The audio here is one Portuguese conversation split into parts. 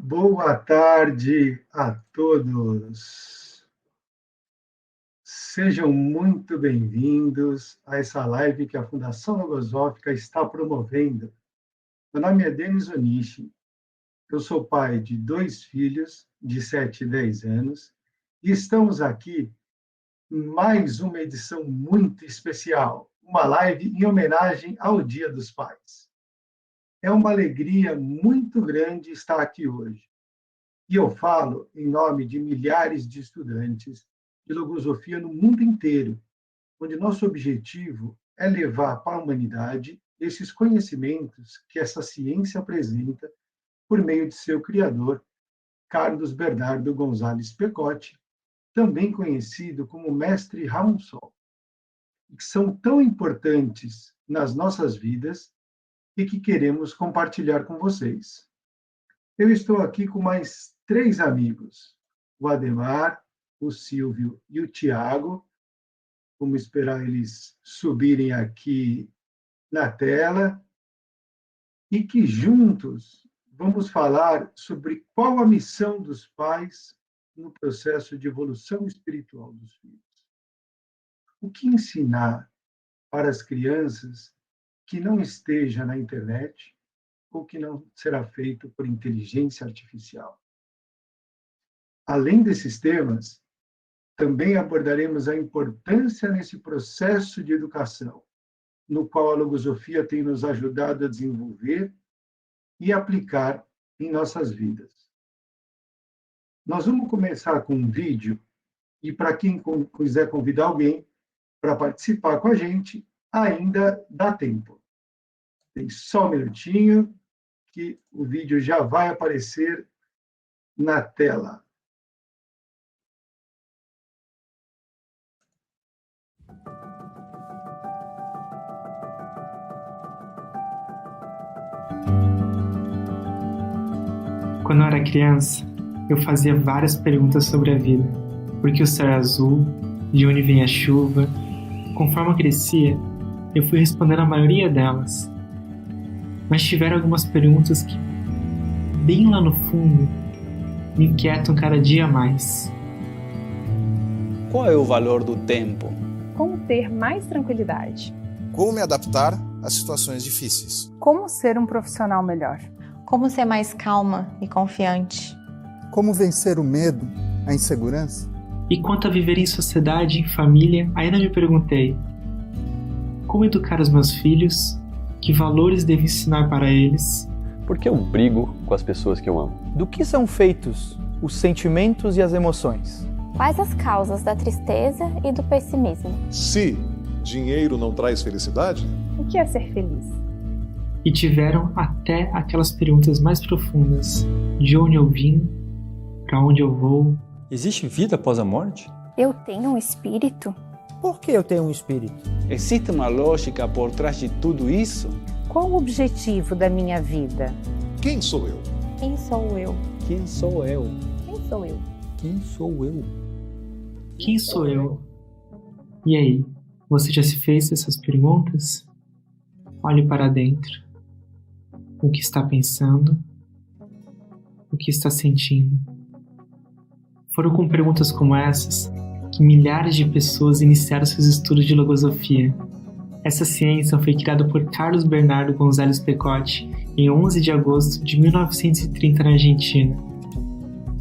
Boa tarde a todos. Sejam muito bem-vindos a essa live que a Fundação Logosófica está promovendo. Meu nome é Denis Onishi, eu sou pai de 2 filhos, de 7 e 10 anos, e estamos aqui em mais uma edição muito especial, uma live em homenagem ao Dia dos Pais. É uma alegria muito grande estar aqui hoje. E eu falo em nome de milhares de estudantes de logosofia no mundo inteiro, onde nosso objetivo é levar para a humanidade esses conhecimentos que essa ciência apresenta por meio de seu criador, Carlos Bernardo Gonzalez Pecotti, também conhecido como Mestre Ramusol, que são tão importantes nas nossas vidas e que queremos compartilhar com vocês. Eu estou aqui com mais 3 amigos, o Ademar, o Silvio e o Tiago. Vamos esperar eles subirem aqui na tela e que juntos vamos falar sobre qual a missão dos pais no processo de evolução espiritual dos filhos. O que ensinar para as crianças que não esteja na internet ou que não será feito por inteligência artificial. Além desses temas, também abordaremos a importância nesse processo de educação, no qual a logosofia tem nos ajudado a desenvolver e aplicar em nossas vidas. Nós vamos começar com um vídeo, e para quem quiser convidar alguém para participar com a gente, ainda dá tempo. Tem só um minutinho que o vídeo já vai aparecer na tela. Quando eu era criança, eu fazia várias perguntas sobre a vida. Por que o céu é azul? De onde vem a chuva? Conforme eu crescia, eu fui respondendo a maioria delas. Mas tiveram algumas perguntas que, bem lá no fundo, me inquietam cada dia mais. Qual é o valor do tempo? Como ter mais tranquilidade? Como me adaptar a situações difíceis? Como ser um profissional melhor? Como ser mais calma e confiante? Como vencer o medo, a insegurança? E quanto a viver em sociedade, em família, ainda me perguntei: como educar os meus filhos? Que valores devo ensinar para eles? Por que eu brigo com as pessoas que eu amo? Do que são feitos os sentimentos e as emoções? Quais as causas da tristeza e do pessimismo? Se dinheiro não traz felicidade? O que é ser feliz? E tiveram até aquelas perguntas mais profundas: de onde eu vim? Para onde eu vou? Existe vida após a morte? Eu tenho um espírito? Por que eu tenho um espírito? Existe uma lógica por trás de tudo isso? Qual o objetivo da minha vida? Quem sou eu? Quem sou eu? Quem sou eu? Quem sou eu? Quem sou eu? Quem sou eu? E aí, você já se fez essas perguntas? Olhe para dentro. O que está pensando? O que está sentindo? Foram com perguntas como essas que milhares de pessoas iniciaram seus estudos de logosofia. Essa ciência foi criada por Carlos Bernardo Gonzalez Pecotti em 11 de agosto de 1930 na Argentina.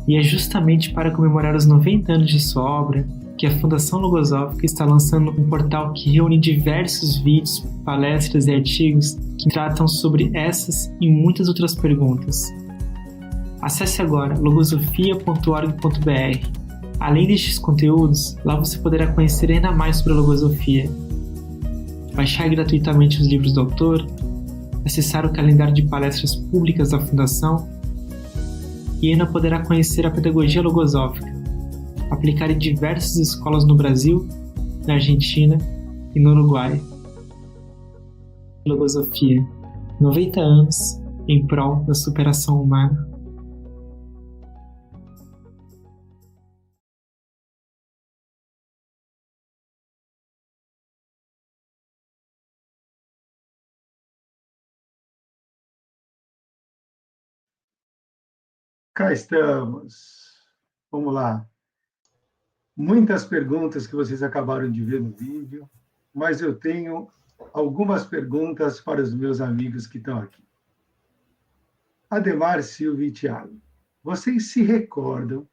E é justamente para comemorar os 90 anos de sua obra que a Fundação Logosófica está lançando um portal que reúne diversos vídeos, palestras e artigos que tratam sobre essas e muitas outras perguntas. Acesse agora logosofia.org.br. Além destes conteúdos, lá você poderá conhecer ainda mais sobre a logosofia, baixar gratuitamente os livros do autor, acessar o calendário de palestras públicas da Fundação e ainda poderá conhecer a pedagogia logosófica, aplicada em diversas escolas no Brasil, na Argentina e no Uruguai. Logosofia, 90 anos em prol da superação humana. Cá estamos. Vamos lá. Muitas perguntas que vocês acabaram de ver no vídeo, mas eu tenho algumas perguntas para os meus amigos que estão aqui. Ademar, Silvia e Tiago, vocês se recordam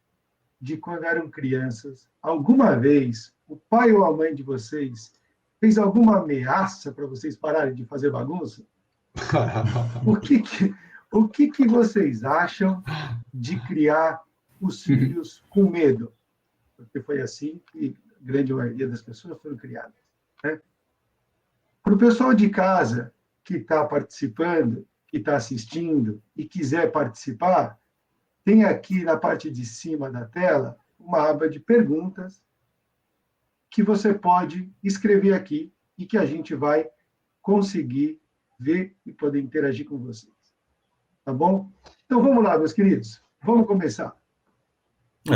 de quando eram crianças, alguma vez o pai ou a mãe de vocês fez alguma ameaça para vocês pararem de fazer bagunça? O que vocês acham de criar os filhos com medo? Porque foi assim que a grande maioria das pessoas foram criadas, né? Para o pessoal de casa que está participando, que está assistindo e quiser participar, tem aqui na parte de cima da tela uma aba de perguntas que você pode escrever aqui e que a gente vai conseguir ver e poder interagir com vocês. Tá bom? Então vamos lá, meus queridos. Vamos começar.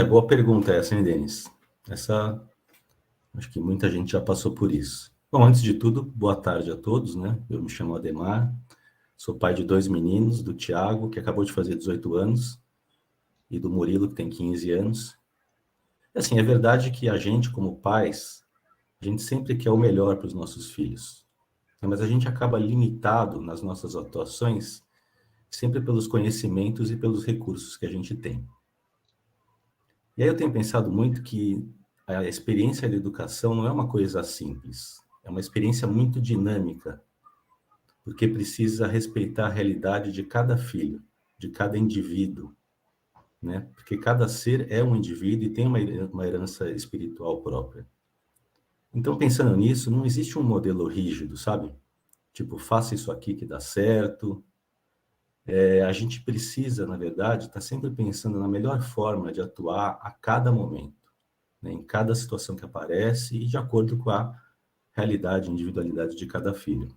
Boa pergunta essa, hein, Denis? Essa, acho que muita gente já passou por isso. Bom, antes de tudo, boa tarde a todos, né? Eu me chamo Ademar, sou pai de 2 meninos, do Tiago, que acabou de fazer 18 anos, e do Murilo, que tem 15 anos. Assim, é verdade que a gente, como pais, a gente sempre quer o melhor para os nossos filhos, mas a gente acaba limitado nas nossas atuações sempre pelos conhecimentos e pelos recursos que a gente tem. E aí eu tenho pensado muito que a experiência da educação não é uma coisa simples, é uma experiência muito dinâmica, porque precisa respeitar a realidade de cada filho, de cada indivíduo, né? Porque cada ser é um indivíduo e tem uma herança espiritual própria. Então, pensando nisso, não existe um modelo rígido, sabe? Tipo, faça isso aqui que dá certo. A gente precisa, na verdade, estar sempre pensando na melhor forma de atuar a cada momento, né? Em cada situação que aparece e de acordo com a realidade, individualidade de cada filho.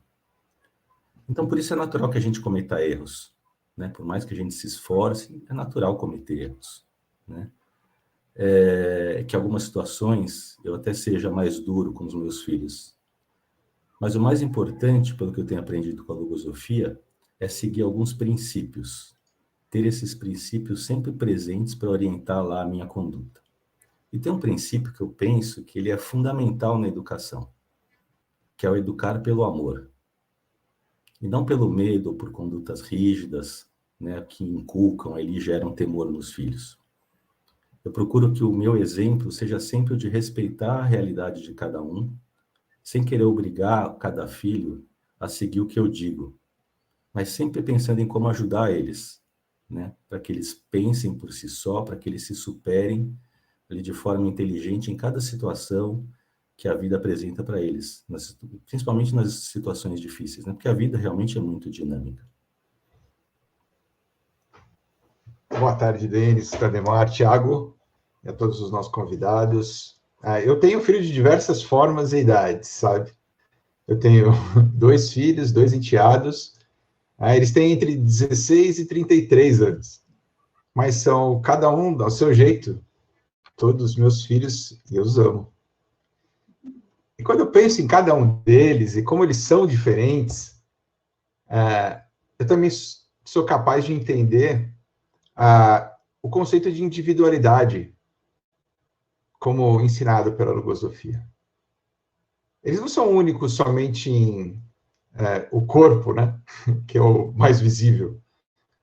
Então, por isso é natural que a gente cometa erros, né? Por mais que a gente se esforce, é natural cometer erros, né? Que algumas situações eu até seja mais duro com os meus filhos. Mas o mais importante, pelo que eu tenho aprendido com a logosofia, é seguir alguns princípios. Ter esses princípios sempre presentes para orientar lá a minha conduta. E tem um princípio que eu penso que ele é fundamental na educação, que é o educar pelo amor. E não pelo medo ou por condutas rígidas, né, que inculcam e geram temor nos filhos. Eu procuro que o meu exemplo seja sempre o de respeitar a realidade de cada um, sem querer obrigar cada filho a seguir o que eu digo, mas sempre pensando em como ajudar eles, né, para que eles pensem por si só, para que eles se superem ali de forma inteligente em cada situação que a vida apresenta para eles, principalmente nas situações difíceis, né, porque a vida realmente é muito dinâmica. Boa tarde, Denis, Ademar, Tiago, e a todos os nossos convidados. Eu tenho filhos de diversas formas e idades, sabe? Eu tenho 2 filhos, 2 enteados. Eles têm entre 16 e 33 anos, mas são cada um ao seu jeito. Todos os meus filhos, eu os amo. E quando eu penso em cada um deles e como eles são diferentes, eu também sou capaz de entender o conceito de individualidade como ensinado pela logosofia. Eles não são únicos somente em o corpo, né, que é o mais visível,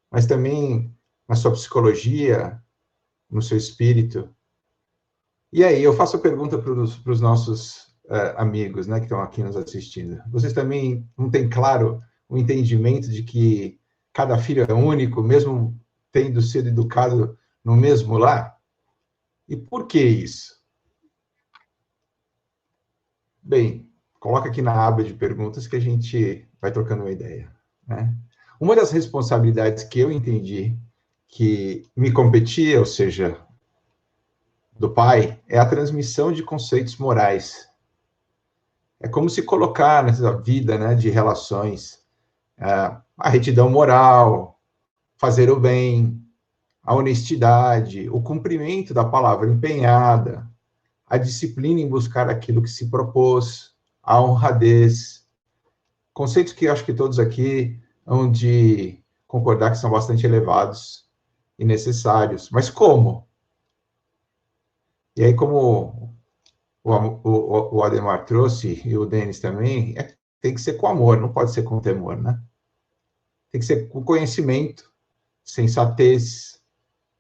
mas também na sua psicologia, no seu espírito. E aí, eu faço a pergunta para os nossos amigos, né, que estão aqui nos assistindo. Vocês também não têm claro o entendimento de que cada filho é único, mesmo tendo sido educado no mesmo lar? E por que isso? Bem, coloca aqui na aba de perguntas que a gente vai trocando uma ideia, né? Uma das responsabilidades que eu entendi que me competia, ou seja, do pai, é a transmissão de conceitos morais. É como se colocar nessa vida, né, de relações, a retidão moral, fazer o bem, a honestidade, o cumprimento da palavra empenhada, a disciplina em buscar aquilo que se propôs, a honradez, conceitos que eu acho que todos aqui hão de concordar que são bastante elevados e necessários. Mas como? E aí, como o Ademar trouxe, e o Denis também, tem que ser com amor, não pode ser com temor, né? Tem que ser com conhecimento, sensatez,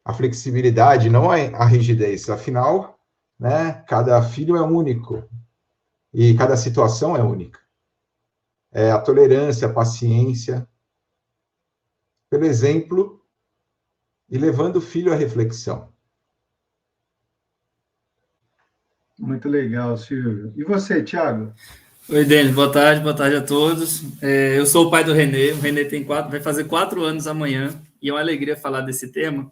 a flexibilidade, não a rigidez. Afinal, né, cada filho é único e cada situação é única. A tolerância, a paciência, pelo exemplo e levando o filho à reflexão. Muito legal, Silvio. E você, Thiago? Oi, Denis, boa tarde a todos. Eu sou o pai do Renê, o Renê vai fazer 4 anos amanhã, e é uma alegria falar desse tema,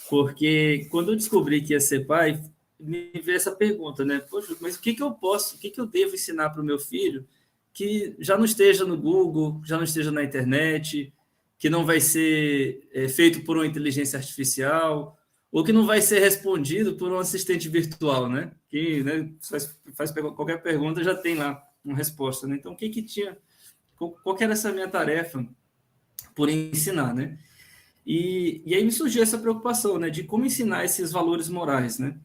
porque quando eu descobri que ia ser pai, me veio essa pergunta, né? Poxa, mas o que eu devo ensinar para o meu filho que já não esteja no Google, já não esteja na internet, que não vai ser feito por uma inteligência artificial, ou que não vai ser respondido por um assistente virtual, né? Que, né, faz qualquer pergunta, já tem lá uma resposta, né? Então, qual que era essa minha tarefa por ensinar, né? E aí me surgiu essa preocupação, né, de como ensinar esses valores morais, né?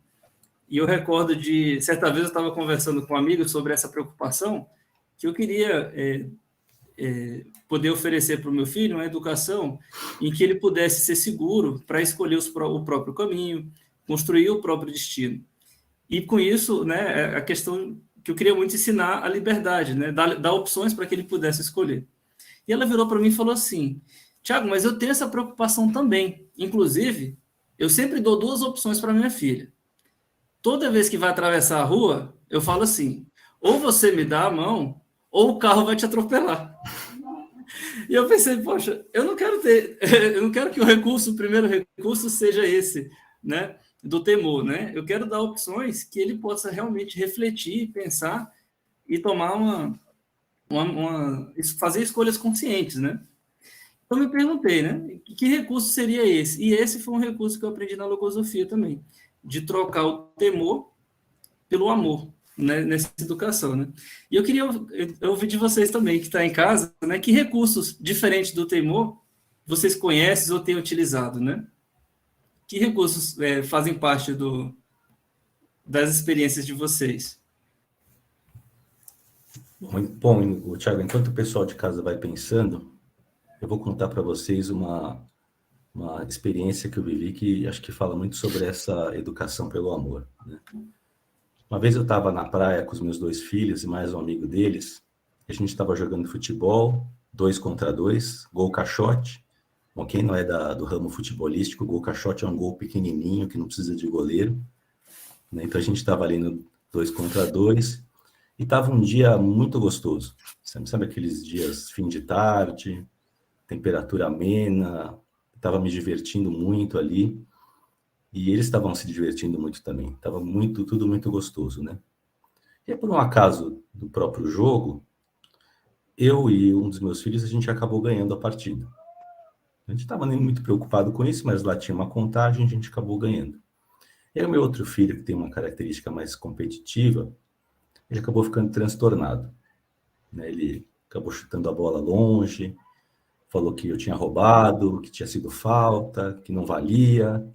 E eu recordo certa vez eu estava conversando com um amigo sobre essa preocupação, que eu queria poder oferecer para o meu filho uma educação em que ele pudesse ser seguro para escolher o próprio caminho, construir o próprio destino. E com isso, né, a questão que eu queria muito ensinar a liberdade, né, dar opções para que ele pudesse escolher. E ela virou para mim e falou assim: Tiago, mas eu tenho essa preocupação também. Inclusive, eu sempre dou 2 opções para minha filha. Toda vez que vai atravessar a rua, eu falo assim: ou você me dá a mão, ou o carro vai te atropelar. E eu pensei, poxa, eu não quero que o primeiro recurso seja esse, né, do temor, né? Eu quero dar opções que ele possa realmente refletir, pensar e tomar fazer escolhas conscientes, né? Então me perguntei, né, que recurso seria esse? E esse foi um recurso que eu aprendi na logosofia também, de trocar o temor pelo amor, né, nessa educação, né? E eu queria ouvir de vocês também, que está em casa, né, que recursos diferentes do temor vocês conhecem ou têm utilizado, né? Que recursos fazem parte das experiências de vocês? Bom, Thiago, enquanto o pessoal de casa vai pensando, eu vou contar para vocês uma experiência que eu vivi que acho que fala muito sobre essa educação pelo amor, né? Uma vez eu estava na praia com os meus 2 filhos e mais um amigo deles, a gente estava jogando futebol, 2 contra 2, gol caixote. Bom, quem não é do ramo futebolístico, gol caixote é um gol pequenininho que não precisa de goleiro, né? Então a gente estava ali no 2 contra 2 e estava um dia muito gostoso. Sabe aqueles dias fim de tarde, temperatura amena, estava me divertindo muito ali. E eles estavam se divertindo muito também. Estava tudo muito gostoso, né? E por um acaso do próprio jogo, eu e um dos meus filhos, a gente acabou ganhando a partida. A gente estava nem muito preocupado com isso, mas lá tinha uma contagem, a gente acabou ganhando. E aí o meu outro filho, que tem uma característica mais competitiva, ele acabou ficando transtornado, né? Ele acabou chutando a bola longe, falou que eu tinha roubado, que tinha sido falta, que não valia.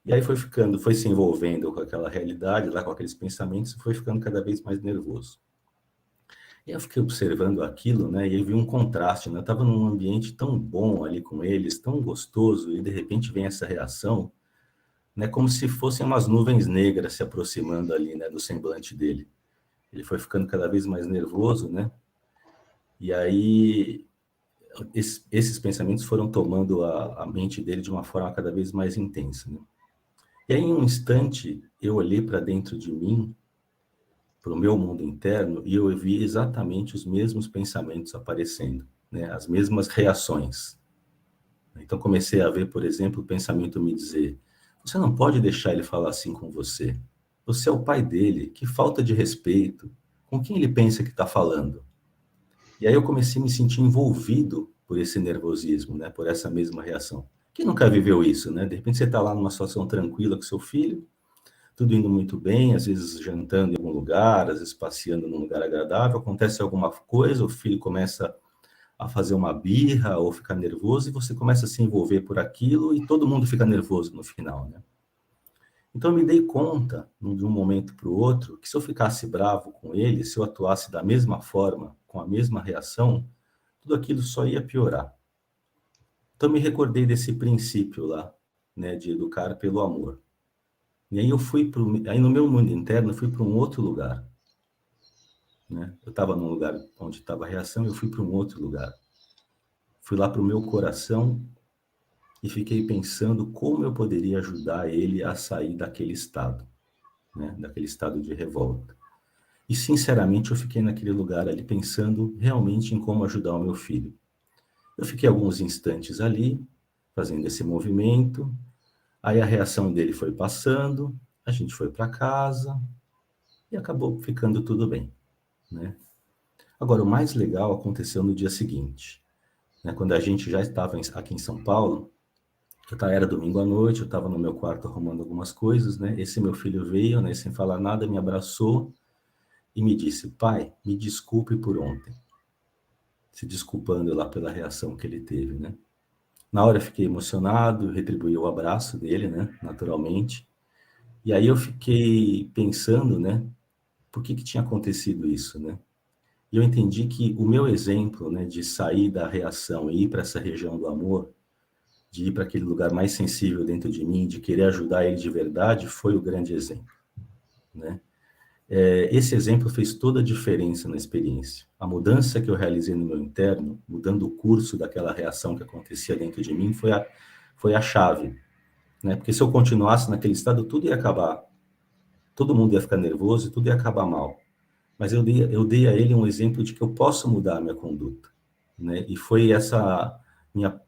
E aí foi se envolvendo com aquela realidade, lá com aqueles pensamentos, e foi ficando cada vez mais nervoso. E eu fiquei observando aquilo, né, e eu vi um contraste, né? Eu estava num ambiente tão bom ali com eles, tão gostoso, e de repente vem essa reação, né, como se fossem umas nuvens negras se aproximando ali, né, do semblante dele. Ele foi ficando cada vez mais nervoso, né? E aí esses pensamentos foram tomando a mente dele de uma forma cada vez mais intensa, né? E aí, em um instante, eu olhei para dentro de mim, para o meu mundo interno, e eu vi exatamente os mesmos pensamentos aparecendo, né? As mesmas reações. Então, comecei a ver, por exemplo, o pensamento me dizer: você não pode deixar ele falar assim com você. Você é o pai dele, que falta de respeito. Com quem ele pensa que está falando? E aí eu comecei a me sentir envolvido por esse nervosismo, né? Por essa mesma reação. Quem nunca viveu isso, né? De repente você está lá numa situação tranquila com seu filho, tudo indo muito bem, às vezes jantando em algum lugar, às vezes passeando num lugar agradável, acontece alguma coisa, o filho começa a fazer uma birra ou ficar nervoso, e você começa a se envolver por aquilo e todo mundo fica nervoso no final, né? Então eu me dei conta, de um momento para o outro, que se eu ficasse bravo com ele, se eu atuasse da mesma forma, com a mesma reação, tudo aquilo só ia piorar. Então me recordei desse princípio lá, né, de educar pelo amor. E aí aí no meu mundo interno eu fui para um outro lugar, né? Eu estava num lugar onde estava a reação, eu fui para um outro lugar. Fui lá para o meu coração e fiquei pensando como eu poderia ajudar ele a sair daquele estado, né? Daquele estado de revolta. E sinceramente eu fiquei naquele lugar ali pensando realmente em como ajudar o meu filho. Eu fiquei alguns instantes ali, fazendo esse movimento, aí a reação dele foi passando, a gente foi para casa e acabou ficando tudo bem, né? Agora, o mais legal aconteceu no dia seguinte, né? Quando a gente já estava aqui em São Paulo, era domingo à noite, eu estava no meu quarto arrumando algumas coisas, né? Esse meu filho veio, né, sem falar nada, me abraçou e me disse: pai, me desculpe por ontem. Se desculpando lá pela reação que ele teve, né? Na hora eu fiquei emocionado, retribuí o abraço dele, né, naturalmente. E aí eu fiquei pensando, né, por que tinha acontecido isso, né? E eu entendi que o meu exemplo, né, de sair da reação e ir para essa região do amor, de ir para aquele lugar mais sensível dentro de mim, de querer ajudar ele de verdade, foi o grande exemplo, né? Esse exemplo fez toda a diferença na experiência. A mudança que eu realizei no meu interno, mudando o curso daquela reação que acontecia dentro de mim, foi a chave, né? Porque se eu continuasse naquele estado, tudo ia acabar. Todo mundo ia ficar nervoso e tudo ia acabar mal. Mas eu dei a ele um exemplo de que eu posso mudar a minha conduta, né? E foi essa minha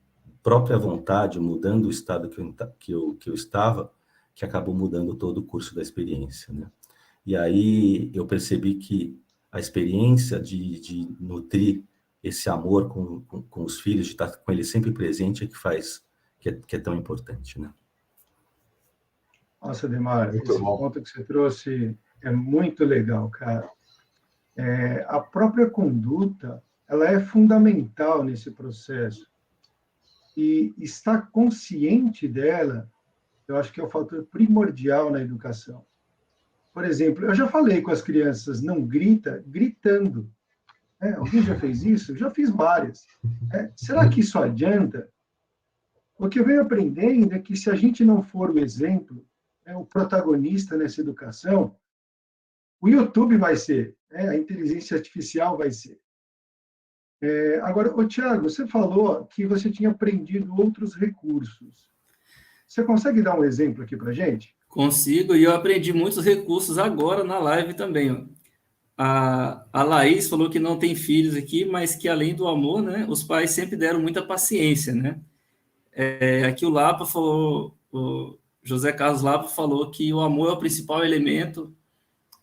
própria vontade, mudando o estado que eu estava, que acabou mudando todo o curso da experiência, né? E aí eu percebi que a experiência de nutrir esse amor com os filhos, de estar com eles sempre presente, é que faz, que é tão importante, né? Nossa, Ademar, esse ponto que você trouxe é muito legal, cara. A própria conduta, ela é fundamental nesse processo. E estar consciente dela, eu acho que é o fator primordial na educação. Por exemplo, eu já falei com as crianças, não grita, gritando. Alguém já fez isso? Eu já fiz várias. Será que isso adianta? O que eu venho aprendendo é que se a gente não for o exemplo, o protagonista nessa educação, o YouTube vai ser, a inteligência artificial vai ser. Agora, Tiago, você falou que você tinha aprendido outros recursos. Você consegue dar um exemplo aqui para a gente? Consigo, e eu aprendi muitos recursos agora na live também. Ó. A Laís falou que não tem filhos aqui, mas que além do amor, né, os pais sempre deram muita paciência, né? Aqui o Lapa falou, o José Carlos Lapa falou que o amor é o principal elemento.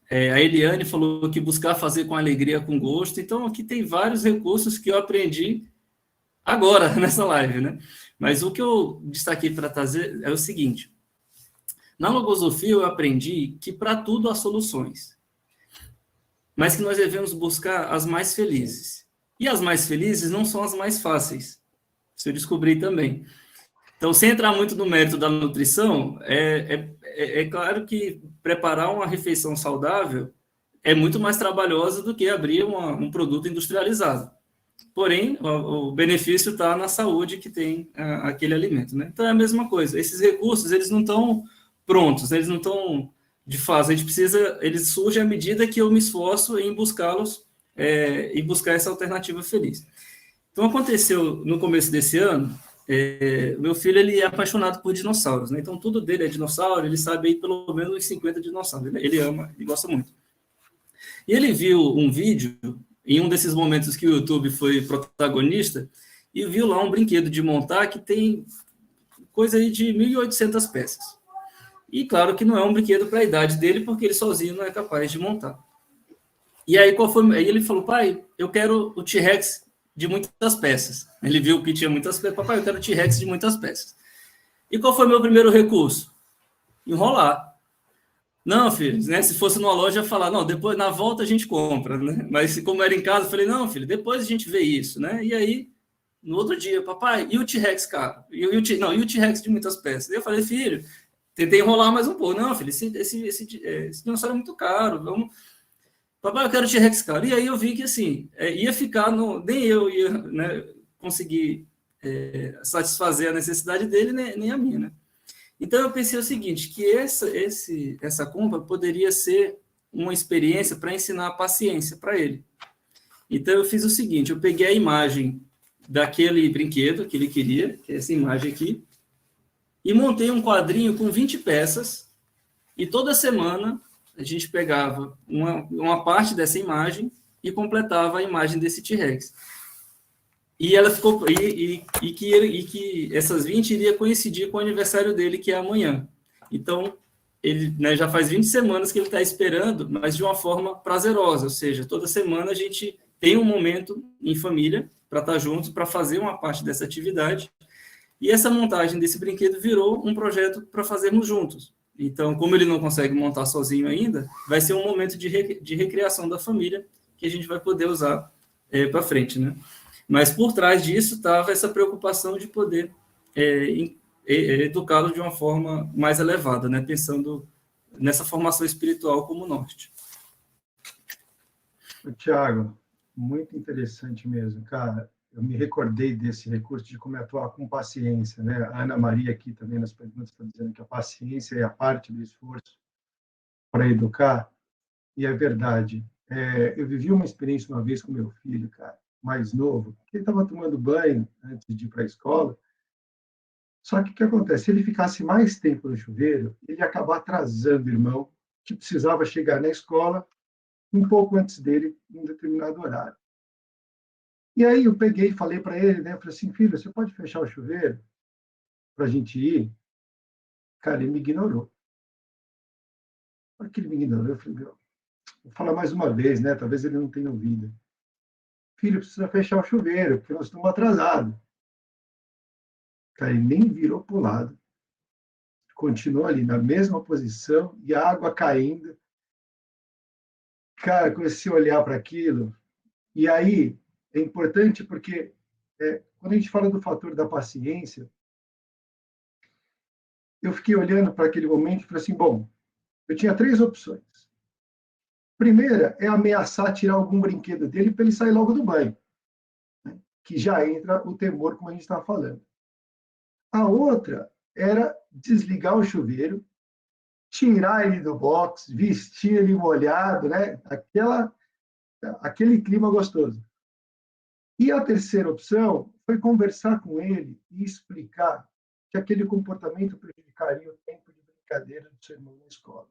A Eliane falou que buscar fazer com alegria, com gosto. Então, aqui tem vários recursos que eu aprendi agora, nessa live, né? Mas o que eu destaquei para trazer é o seguinte. Na logosofia, eu aprendi que para tudo há soluções, mas que nós devemos buscar as mais felizes. E as mais felizes não são as mais fáceis. Isso eu descobri também. Então, sem entrar muito no mérito da nutrição, é claro que preparar uma refeição saudável é muito mais trabalhosa do que abrir um produto industrializado. Porém, o benefício está na saúde que tem aquele alimento, né? Então, é a mesma coisa. Esses recursos, eles não estão prontos, eles não estão de fase. A gente precisa, eles surgem à medida que eu me esforço em buscá-los e buscar essa alternativa feliz. Então, aconteceu no começo desse ano, meu filho ele é apaixonado por dinossauros, né? Então, tudo dele é dinossauro, ele sabe aí pelo menos uns 50 dinossauros, ele ama, ele gosta muito. E ele viu um vídeo, em um desses momentos que o YouTube foi protagonista, e viu lá um brinquedo de montar que tem coisa aí de 1.800 peças. E claro que não é um brinquedo para a idade dele, porque ele sozinho não é capaz de montar. E aí, aí ele falou: pai, eu quero o T-Rex de muitas peças. Ele viu que tinha muitas peças. Papai, eu quero o T-Rex de muitas peças. E qual foi o meu primeiro recurso? Enrolar. Não, filho, né? Se fosse numa loja, eu ia falar, não, depois na volta a gente compra, né? Mas como era em casa, eu falei, não, filho, depois a gente vê isso, né? E aí, no outro dia, papai, e o T-Rex, cara? E o T-Rex de muitas peças? E eu falei, filho, tentei enrolar mais um pouco. Não, filho, esse dinossauro é muito caro, vamos... Papai, eu quero o T-Rex, cara. E aí eu vi que, assim, ia ficar, nem eu ia, né, conseguir satisfazer a necessidade dele, nem a minha, né? Então, eu pensei o seguinte, que essa compra poderia ser uma experiência para ensinar a paciência para ele. Então, eu fiz o seguinte, eu peguei a imagem daquele brinquedo que ele queria, que é essa imagem aqui, e montei um quadrinho com 20 peças, e toda semana a gente pegava uma parte dessa imagem e completava a imagem desse T-Rex. E ela ficou que essas 20 iria coincidir com o aniversário dele, que é amanhã. Então, ele, né, já faz 20 semanas que ele está esperando, mas de uma forma prazerosa, ou seja, toda semana a gente tem um momento em família para estar juntos, para fazer uma parte dessa atividade. E essa montagem desse brinquedo virou um projeto para fazermos juntos. Então, como ele não consegue montar sozinho ainda, vai ser um momento de recriação da família que a gente vai poder usar para frente, né? Mas por trás disso estava essa preocupação de poder educá-lo de uma forma mais elevada, né? Pensando nessa formação espiritual como norte. Tiago, muito interessante mesmo, cara. Eu me recordei desse recurso de como atuar com paciência, né? A Ana Maria aqui também nas perguntas está dizendo que a paciência é a parte do esforço para educar, e é verdade. Eu vivi uma experiência uma vez com meu filho, cara, mais novo, que ele estava tomando banho antes de ir para a escola. Só que o que acontece? Se ele ficasse mais tempo no chuveiro, ele ia acabar atrasando o irmão, que precisava chegar na escola um pouco antes dele, em um determinado horário. E aí eu peguei e falei para ele, né? Eu falei assim, filho, você pode fechar o chuveiro para a gente ir? Cara, ele me ignorou. Por que ele me ignorou? Eu falei, vou falar mais uma vez, né? Talvez ele não tenha ouvido. Filho, precisa fechar o chuveiro, porque nós estamos atrasados. Cara, ele nem virou para o lado. Continuou ali na mesma posição e a água caindo. Cara, comecei a olhar para aquilo. E aí, é importante porque quando a gente fala do fator da paciência, eu fiquei olhando para aquele momento e falei assim, bom, eu tinha 3 opções. Primeira é ameaçar tirar algum brinquedo dele para ele sair logo do banho, né? Que já entra o temor, como a gente está falando. A outra era desligar o chuveiro, tirar ele do box, vestir ele molhado, né? Aquele clima gostoso. E a terceira opção foi conversar com ele e explicar que aquele comportamento prejudicaria o tempo de brincadeira do seu irmão na escola.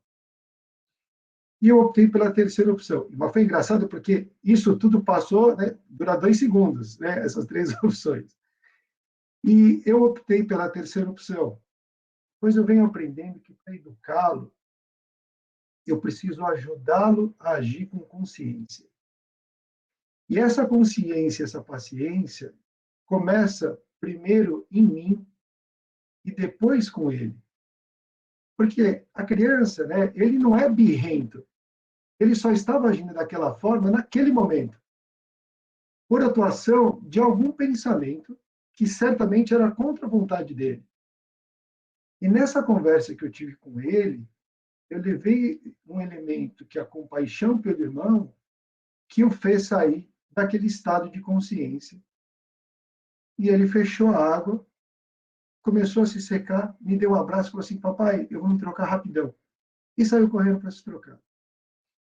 E eu optei pela terceira opção. Mas foi engraçado porque isso tudo passou, né, durar 2 segundos, né, essas 3 opções. E eu optei pela terceira opção, pois eu venho aprendendo que para educá-lo, eu preciso ajudá-lo a agir com consciência. E essa consciência, essa paciência, começa primeiro em mim e depois com ele. Porque a criança, né, ele não é birrento. Ele só estava agindo daquela forma naquele momento, por atuação de algum pensamento que certamente era contra a vontade dele. E nessa conversa que eu tive com ele, eu levei um elemento que é a compaixão pelo irmão, que o fez sair daquele estado de consciência. E ele fechou a água, começou a se secar, me deu um abraço e falou assim, papai, eu vou me trocar rapidão. E saiu correndo para se trocar.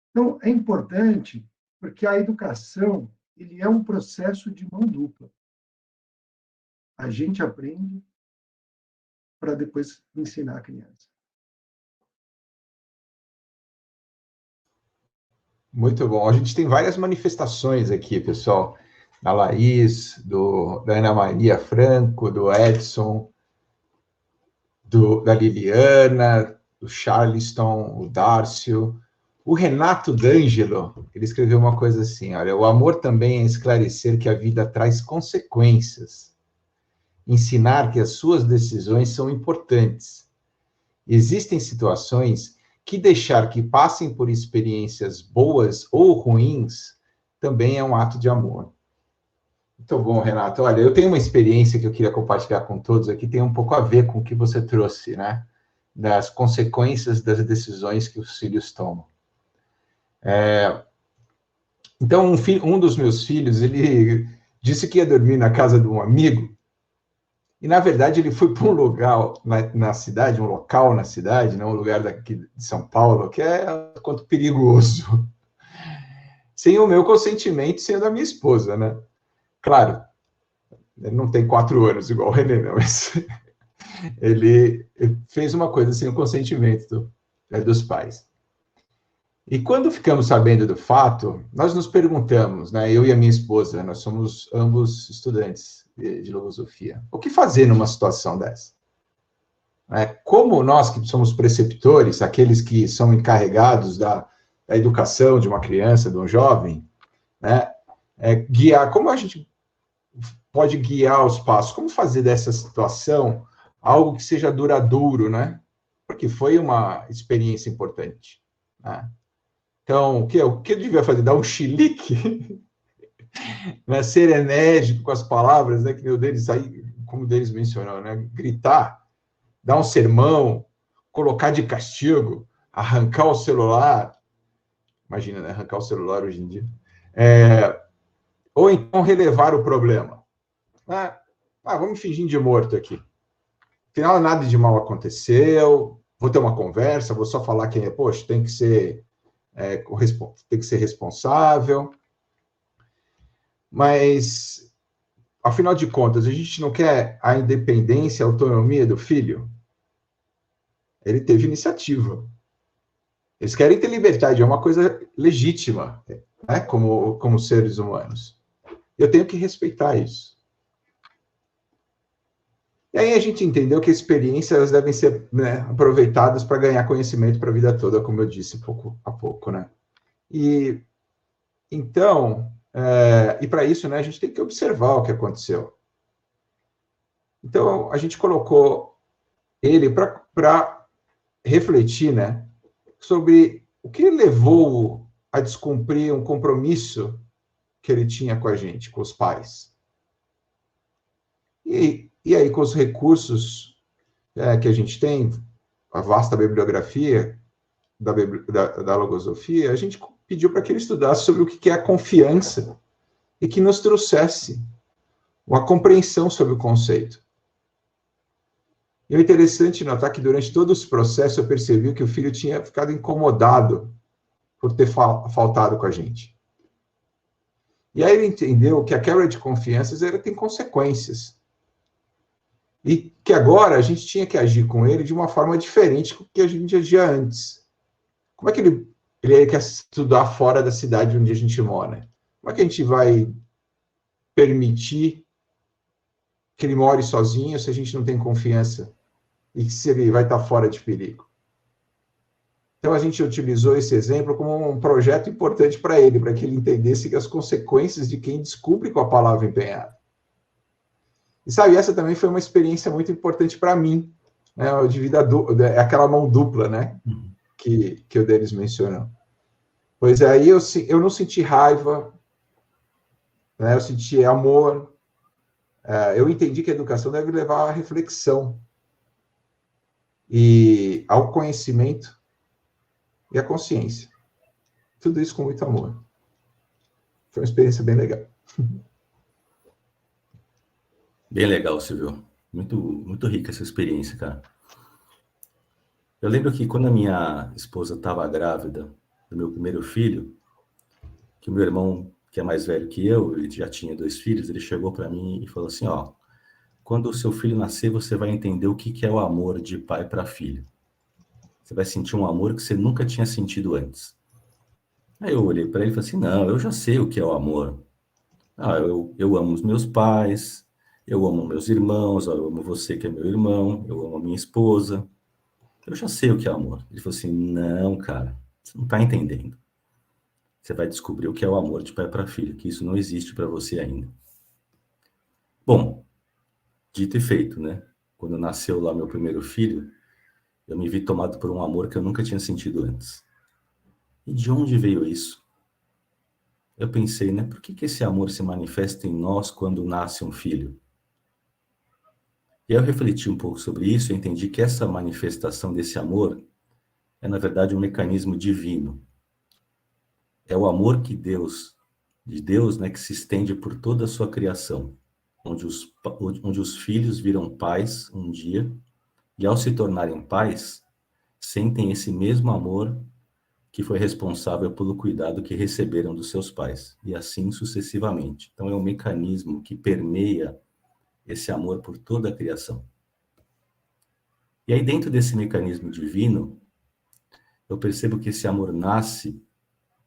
Então, é importante, porque a educação, ele é um processo de mão dupla. A gente aprende para depois ensinar a criança. Muito bom. A gente tem várias manifestações aqui, pessoal. Da Laís, da Ana Maria Franco, do Edson, da Liliana, do Charleston, o Dárcio. O Renato D'Angelo, ele escreveu uma coisa assim, olha, o amor também é esclarecer que a vida traz consequências. Ensinar que as suas decisões são importantes. Existem situações que deixar que passem por experiências boas ou ruins também é um ato de amor. Muito bom, Renato. Olha, eu tenho uma experiência que eu queria compartilhar com todos aqui, tem um pouco a ver com o que você trouxe, né? Das consequências das decisões que os filhos tomam. Então, um dos meus filhos, ele disse que ia dormir na casa de um amigo, e, na verdade, ele foi para um lugar na cidade, um local na cidade, né? Um lugar daqui de São Paulo, que é quanto perigoso, sem o meu consentimento, sendo a minha esposa, né? Claro, ele não tem 4 anos igual o René, não, mas ele fez uma coisa sem o consentimento dos pais. E quando ficamos sabendo do fato, nós nos perguntamos, né, eu e a minha esposa, nós somos ambos estudantes de logosofia, o que fazer numa situação dessa? Como nós que somos preceptores, aqueles que são encarregados da educação de uma criança, de um jovem, né, guiar, como a gente pode guiar os passos, como fazer dessa situação algo que seja duradouro, né? Porque foi uma experiência importante, né? Então, o que eu devia fazer? Dar um chilique? Né? Ser enérgico com as palavras, né? Que o deles aí, como o deles mencionou, né? Gritar, dar um sermão, colocar de castigo, arrancar o celular. Imagina, né? Arrancar o celular hoje em dia. Ou então relevar o problema. Vamos fingir de morto aqui. Afinal, nada de mal aconteceu, vou ter uma conversa, vou só falar que, poxa, tem que ser responsável. Mas, afinal de contas, a gente não quer a independência, a autonomia do filho? Ele teve iniciativa. Eles querem ter liberdade, é uma coisa legítima, né, como seres humanos. Eu tenho que respeitar isso. E aí a gente entendeu que experiências devem ser, né, aproveitadas para ganhar conhecimento para a vida toda, como eu disse pouco a pouco, né? E então, e para isso, né, a gente tem que observar o que aconteceu. Então, a gente colocou ele para refletir, né, sobre o que levou a descumprir um compromisso que ele tinha com a gente, com os pais. E aí, com os recursos que a gente tem, a vasta bibliografia da logosofia, a gente pediu para que ele estudasse sobre o que é a confiança e que nos trouxesse uma compreensão sobre o conceito. E é interessante notar que durante todo esse processo eu percebi que o filho tinha ficado incomodado por ter faltado com a gente. E aí ele entendeu que a quebra de confianças tem consequências. E que agora a gente tinha que agir com ele de uma forma diferente do que a gente agia antes. Como é que ele quer estudar fora da cidade onde a gente mora? Como é que a gente vai permitir que ele more sozinho se a gente não tem confiança? E se ele vai estar fora de perigo? Então a gente utilizou esse exemplo como um projeto importante para ele, para que ele entendesse as consequências de quem descumpre com a palavra empenhada. E sabe, essa também foi uma experiência muito importante para mim, né, de vida aquela mão dupla, né, que o Denis mencionou. Pois aí eu não senti raiva, né, eu senti amor, eu entendi que a educação deve levar à reflexão, e ao conhecimento e à consciência. Tudo isso com muito amor. Foi uma experiência bem legal. Bem legal, Silvio. Muito, muito rica essa experiência, cara. Eu lembro que quando a minha esposa estava grávida do meu primeiro filho, que o meu irmão, que é mais velho que eu, ele já tinha 2 filhos, ele chegou para mim e falou assim, ó, quando o seu filho nascer, você vai entender o que é o amor de pai para filho. Você vai sentir um amor que você nunca tinha sentido antes. Aí eu olhei para ele e falei assim, não, eu já sei o que é o amor. Eu amo os meus pais, eu amo meus irmãos, eu amo você que é meu irmão, eu amo a minha esposa. Eu já sei o que é amor. Ele falou assim, não, cara, você não está entendendo. Você vai descobrir o que é o amor de pai para filho, que isso não existe para você ainda. Bom, dito e feito, né? Quando nasceu lá meu primeiro filho, Eu me vi tomado por um amor que eu nunca tinha sentido antes. E de onde veio isso? Eu pensei, né? Por que esse amor se manifesta em nós quando nasce um filho? E aí eu refleti um pouco sobre isso e entendi que essa manifestação desse amor é, na verdade, um mecanismo divino. É o amor de Deus, né, que se estende por toda a sua criação, onde os filhos viram pais um dia, e ao se tornarem pais, sentem esse mesmo amor que foi responsável pelo cuidado que receberam dos seus pais, e assim sucessivamente. Então é um mecanismo que permeia esse amor por toda a criação. E aí dentro desse mecanismo divino, eu percebo que esse amor nasce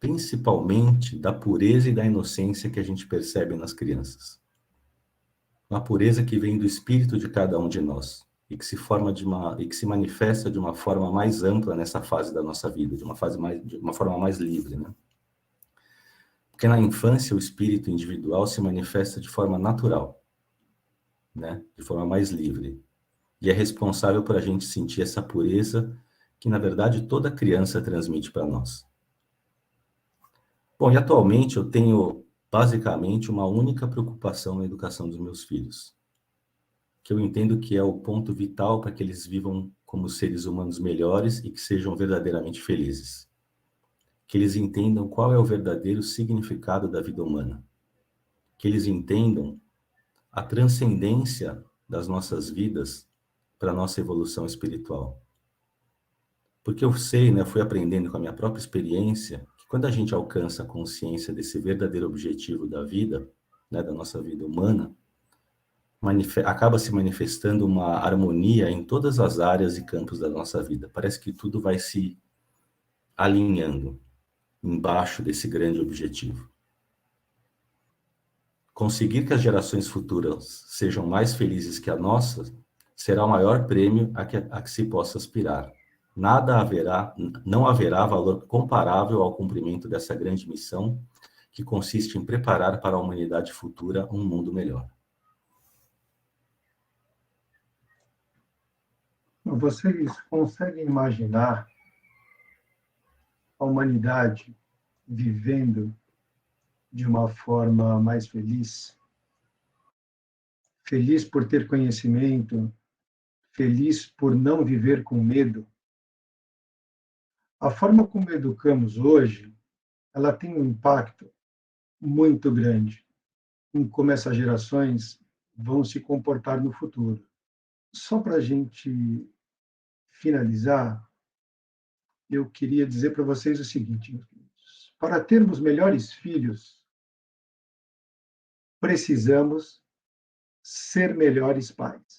principalmente da pureza e da inocência que a gente percebe nas crianças. Uma pureza que vem do espírito de cada um de nós e que se manifesta de uma forma mais ampla nessa fase da nossa vida, de uma forma mais livre, né? Porque na infância o espírito individual se manifesta de forma natural, né? De forma mais livre. E é responsável por a gente sentir essa pureza que, na verdade, toda criança transmite para nós. Bom, e atualmente eu tenho basicamente uma única preocupação na educação dos meus filhos, que eu entendo que é o ponto vital para que eles vivam como seres humanos melhores e que sejam verdadeiramente felizes. Que eles entendam qual é o verdadeiro significado da vida humana. Que eles entendam a transcendência das nossas vidas para a nossa evolução espiritual. Porque eu sei, né, fui aprendendo com a minha própria experiência, que quando a gente alcança a consciência desse verdadeiro objetivo da vida, né, da nossa vida humana, acaba se manifestando uma harmonia em todas as áreas e campos da nossa vida. Parece que tudo vai se alinhando embaixo desse grande objetivo. Conseguir que as gerações futuras sejam mais felizes que a nossa será o maior prêmio a que se possa aspirar. Não haverá valor comparável ao cumprimento dessa grande missão, que consiste em preparar para a humanidade futura um mundo melhor. Vocês conseguem imaginar a humanidade vivendo de uma forma mais feliz? Feliz por ter conhecimento, feliz por não viver com medo? A forma como educamos hoje, ela tem um impacto muito grande em como essas gerações vão se comportar no futuro. Só para a gente finalizar, eu queria dizer para vocês o seguinte: para termos melhores filhos, precisamos ser melhores pais.